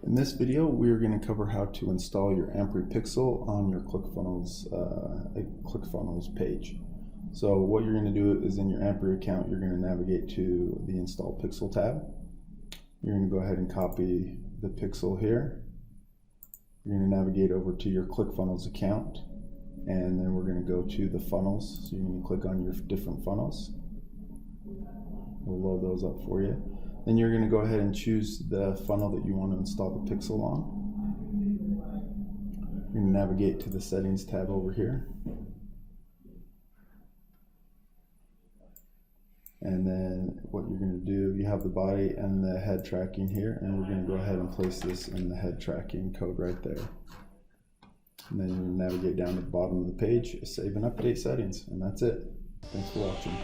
In this video, we're going to cover how to install your Ampry pixel on your Clickfunnels page. So what you're going to do is in your Ampry account, you're going to navigate to the Install Pixel tab. You're going to go ahead and copy the pixel here. You're going to navigate over to your Clickfunnels account, and then we're going to go to the funnels. So you're going to click on your different funnels. We'll load those up for you. Then you're going to go ahead and choose the funnel that you want to install the pixel on. You're going to navigate to the settings tab over here. And then what you're going to do, you have the body and the head tracking here, and we're going to go ahead and place this in the head tracking code right there. And then you navigate down to the bottom of the page, save and update settings, and that's it. Thanks for watching.